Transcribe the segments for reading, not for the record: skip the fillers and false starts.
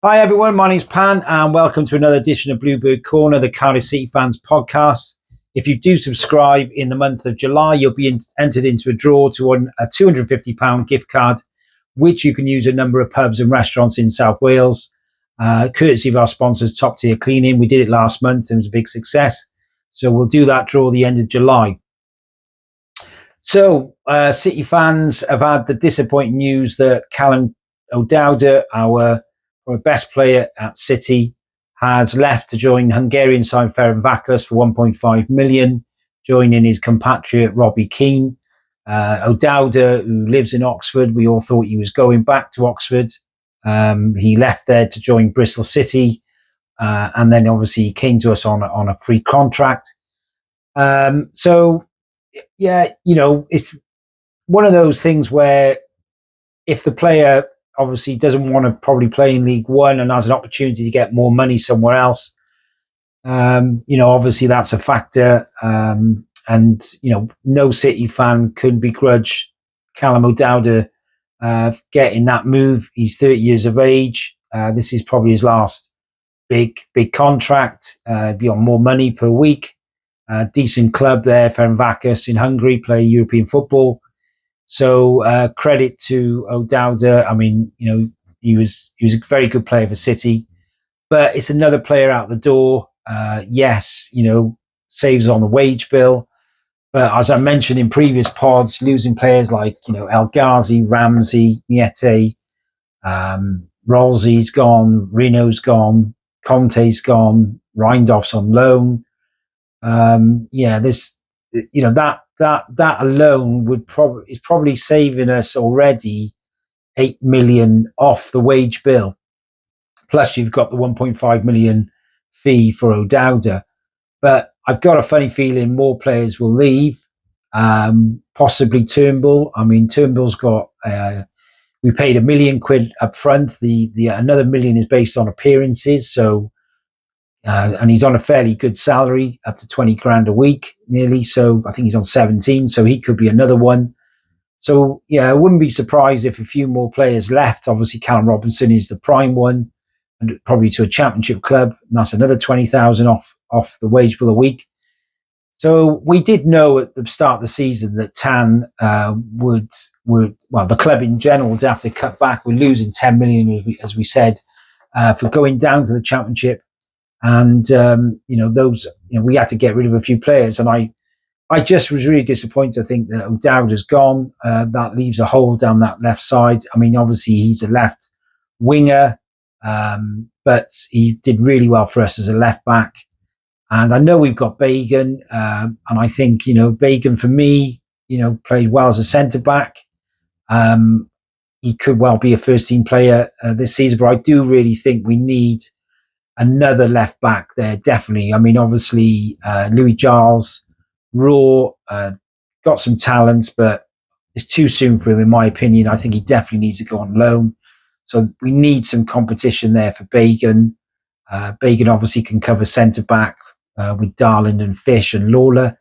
Hi everyone, my name's Pan and welcome to another edition of Bluebird Corner, the Cardiff City fans podcast. If you do subscribe in the month of July, you'll be entered into a draw to win a £250 gift card, which you can use at a number of pubs and restaurants in South Wales, courtesy of our sponsors, Top Tier Cleaning. We did it last month and it was a big success. So we'll do that draw at the end of July. So City fans have had the disappointing news that Callum O'Dowda, our best player at City, has left to join Hungarian side Ferencváros for 1.5 million, joining his compatriot Robbie Keane. O'Dowda, who lives in Oxford, we all thought he was going back to Oxford. He left there to join Bristol City, and then obviously he came to us on a free contract. So, yeah, it's one of those things where if the player obviously doesn't want to probably play in League One and has an opportunity to get more money somewhere else, obviously that's a factor. And no City fan could begrudge Callum O'Dowda getting that move. He's 30 years of age. This is probably his last big contract. Be on more money per week. Decent club there, Ferencváros in Hungary, play European football. So credit to O'Dowda. I mean, he was a very good player for City, but it's another player out the door. Yes, saves on the wage bill, but as I mentioned in previous pods, losing players like El Ghazi, Ramsey, Niete, Rolsey's gone, Reno's gone, Conte's gone, Reindorf's on loan. That alone is probably saving us already 8 million off the wage bill. Plus you've got the 1.5 million fee for O'Dowda. But I've got a funny feeling more players will leave. Possibly Turnbull. I mean, Turnbull's got we paid £1 million up front. The another million is based on appearances, so and he's on a fairly good salary, up to 20 grand a week, nearly. So I think he's on 17, so he could be another one. So, yeah, I wouldn't be surprised if a few more players left. Obviously, Callum Robinson is the prime one, and probably to a championship club. And that's another 20,000 off the wage bill a week. So we did know at the start of the season that TAN would the club in general would have to cut back. We're losing 10 million, as we said, for going down to the championship. And we had to get rid of a few players, and I just was really disappointed. I think that O'Dowda's gone. That leaves a hole down that left side. I mean, obviously he's a left winger, but he did really well for us as a left back. And I know we've got Bagan, and I think Bagan for me, played well as a centre back. He could well be a first team player this season, but I do really think we need another left back there, definitely. I mean, obviously, Louis Giles, raw, got some talents, but it's too soon for him, in my opinion. I think he definitely needs to go on loan. So we need some competition there for Bagan. Bagan obviously can cover centre back with Darland and Fish and Lawler.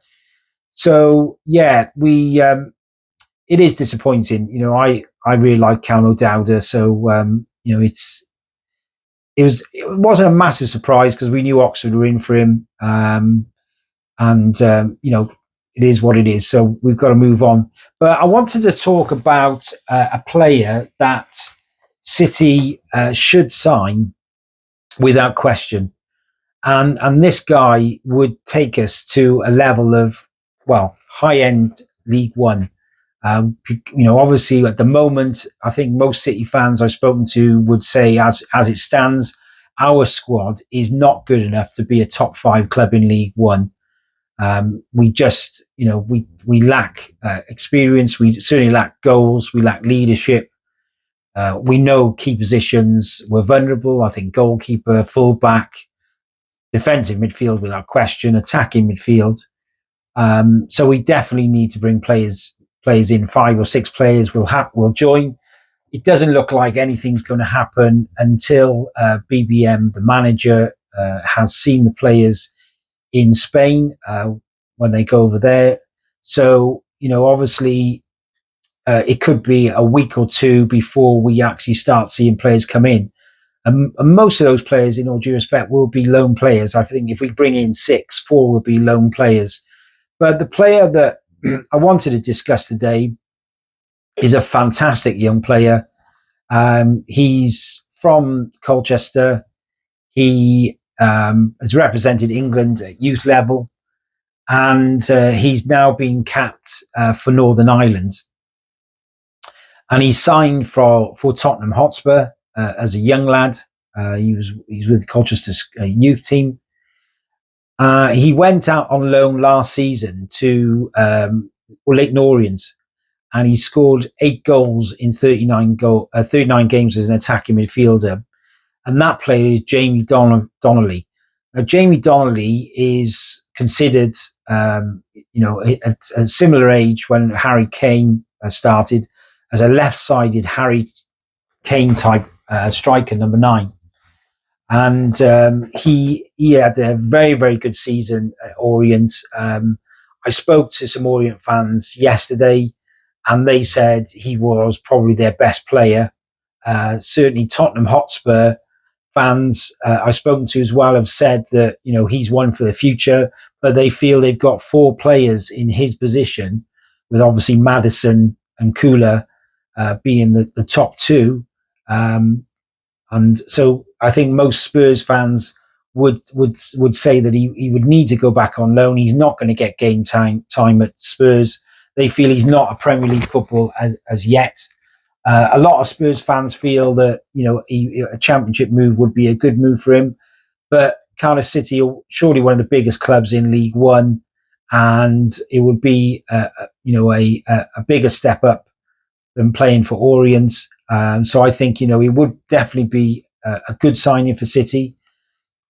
So yeah, it is disappointing. I really like Callum O'Dowda, so it wasn't a massive surprise because we knew Oxford were in for him, it is what it is. So we've got to move on. But I wanted to talk about a player that City should sign without question, and this guy would take us to a level of high end League One. Obviously at the moment, I think most City fans I've spoken to would say, as it stands, our squad is not good enough to be a top 5 club in League One. We just, we lack experience. We certainly lack goals. We lack leadership. We know key positions we're vulnerable. I think goalkeeper, fullback, defensive midfield without question, attacking midfield. So we definitely need to bring players in. 5 or 6 players will join. It doesn't look like anything's going to happen until BBM, the manager, has seen the players in Spain when they go over there. So, obviously it could be a week or two before we actually start seeing players come in. And most of those players, in all due respect, will be loan players. I think if we bring in 6, 4 will be loan players. But the player that I wanted to discuss today is a fantastic young player. He's from Colchester. He has represented England at youth level, and he's now been capped for Northern Ireland. And he signed for Tottenham Hotspur as a young lad. He's with Colchester's youth team. He went out on loan last season to Leighton Orients, and he scored 8 goals in 39 games as an attacking midfielder. And that player is Jamie Donley. Now, Jamie Donley is considered, at a similar age when Harry Kane started, as a left-sided Harry Kane type striker, number 9. And he had a very, very good season at Orient. I spoke to some Orient fans yesterday, and they said he was probably their best player. Certainly Tottenham Hotspur fans I've spoken to as well have said that, he's one for the future, but they feel they've got 4 players in his position, with obviously Maddison and Kula being the top 2. And so I think most Spurs fans would say that he would need to go back on loan. He's not going to get game time at Spurs. They feel he's not a Premier League football as yet. A lot of Spurs fans feel that a Championship move would be a good move for him, but Cardiff City are surely one of the biggest clubs in League One, and it would be a bigger step up than playing for Orient. So I think it would definitely be a good signing for City.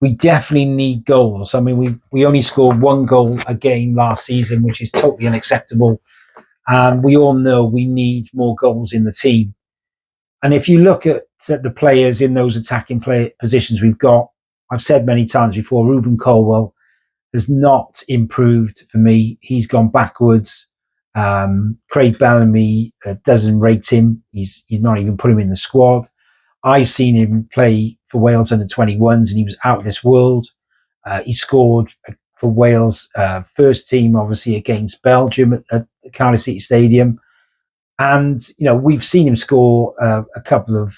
We definitely need goals. I mean, we only scored 1 goal a game last season, which is totally unacceptable. And we all know we need more goals in the team. And if you look at the players in those attacking positions we've got, I've said many times before, Ruben Colwell has not improved for me. He's gone backwards. Craig Bellamy doesn't rate him. He's not even put him in the squad. I've seen him play for Wales under 21s, and he was out of this world. He scored for Wales first team, obviously, against Belgium at the Cardiff City Stadium. And, we've seen him score a couple of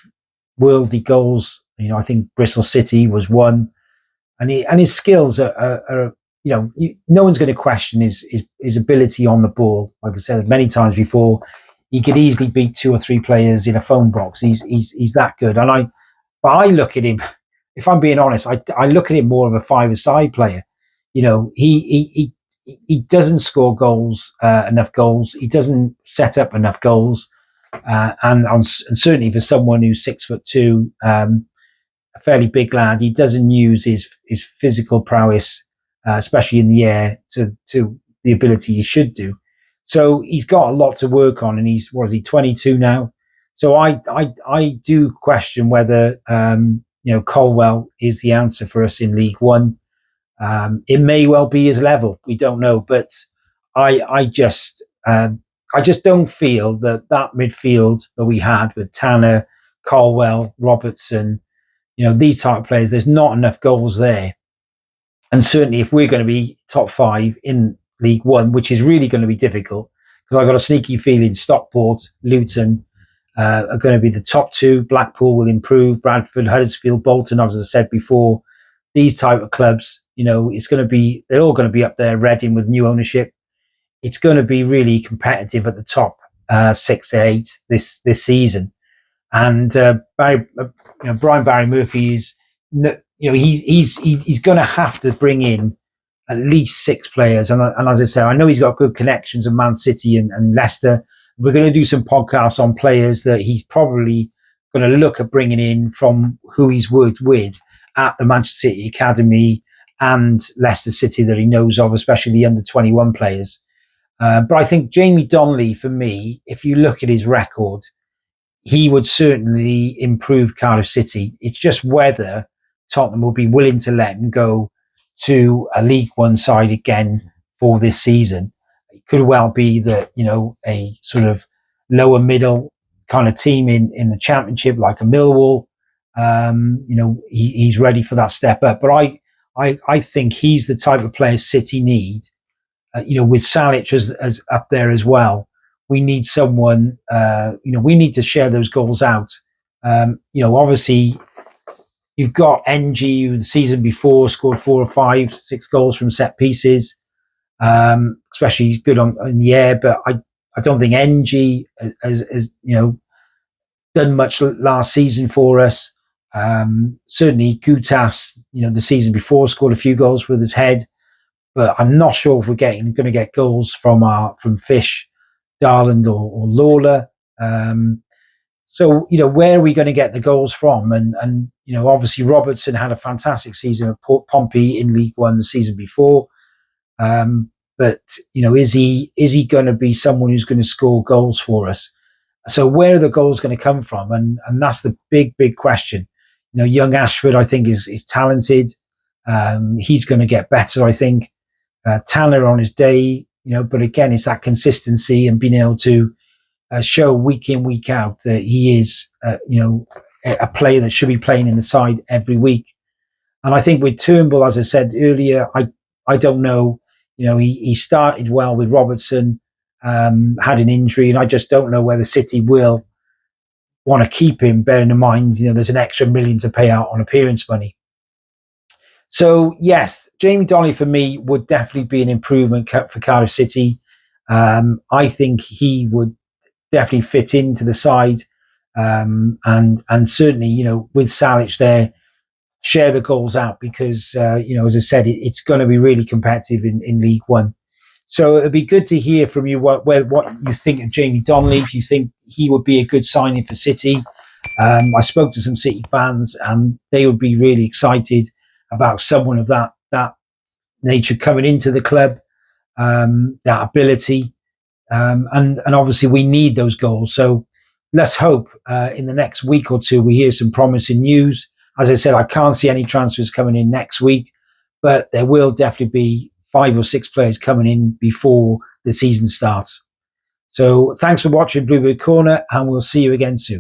worldly goals. I think Bristol City was one. And his skills are no one's going to question his ability on the ball. Like I said many times before, he could easily beat 2 or 3 players in a phone box. He's that good. And but I look at him, if I'm being honest, I look at him more of a 5-a-side player. He doesn't score enough goals. He doesn't set up enough goals. And certainly for someone who's 6'2", a fairly big lad, he doesn't use his physical prowess, especially in the air, to the ability he should do. So he's got a lot to work on, and he's 22 now. So I do question whether Colwell is the answer for us in League One. It may well be his level. We don't know, but I just don't feel that midfield that we had with Tanner, Colwell, Robertson, these type of players, there's not enough goals there. And certainly if we're going to be top 5 in League One, which is really going to be difficult, because I've got a sneaky feeling Stockport, Luton are going to be the top 2. Blackpool will improve. Bradford, Huddersfield, Bolton, as I said before, these type of clubs, it's going to be, they're all going to be up there. Reading with new ownership. It's going to be really competitive at the top 6 to 8 this season. And Brian Barry Murphy is, he's going to have to bring in at least 6 players. And as I say, I know he's got good connections with Man City and Leicester. We're going to do some podcasts on players that he's probably going to look at bringing in from who he's worked with at the Manchester City Academy and Leicester City that he knows of, especially the under-21 players. But I think Jamie Donley, for me, if you look at his record, he would certainly improve Cardiff City. It's just whether Tottenham will be willing to let him go to a League One side again for this season. It could well be that, a sort of lower middle kind of team in the Championship, like a Millwall, he's ready for that step up. But I think he's the type of player City need. With Salic as up there as well, we need someone. We need to share those goals out. Obviously, you've got NG who the season before scored 4 or 5, 6 goals from set pieces. Especially good in the air, but I don't think NG has done much last season for us. Certainly Gutas, the season before scored a few goals with his head, but I'm not sure if we're going to get goals from Fish, Darland or Lawler. So where are we going to get the goals from? And obviously Robertson had a fantastic season at Pompey in League One the season before. But is he going to be someone who's going to score goals for us? So where are the goals going to come from? And that's the big question. Young Ashford, I think, is talented. He's going to get better, I think. Tanner on his day, but again, it's that consistency and being able to show week in, week out that he is, a player that should be playing in the side every week. And I think with Turnbull, as I said earlier, I don't know. He started well with Robertson, had an injury, and I just don't know whether City will want to keep him, bearing in mind, there's an extra $1 million to pay out on appearance money. So, yes, Jamie Donley for me would definitely be an improvement for Cardiff City. I think he would definitely fit into the side. And certainly, with Salic there, share the goals out because, as I said, it's going to be really competitive in League One. So it'd be good to hear from you what you think of Jamie Donley. If you think he would be a good signing for City. I spoke to some City fans and they would be really excited about someone of that nature coming into the club, that ability. And obviously we need those goals. So let's hope in the next week or two we hear some promising news. As I said, I can't see any transfers coming in next week, but there will definitely be 5 or 6 players coming in before the season starts. So thanks for watching Bluebird Corner, and we'll see you again soon.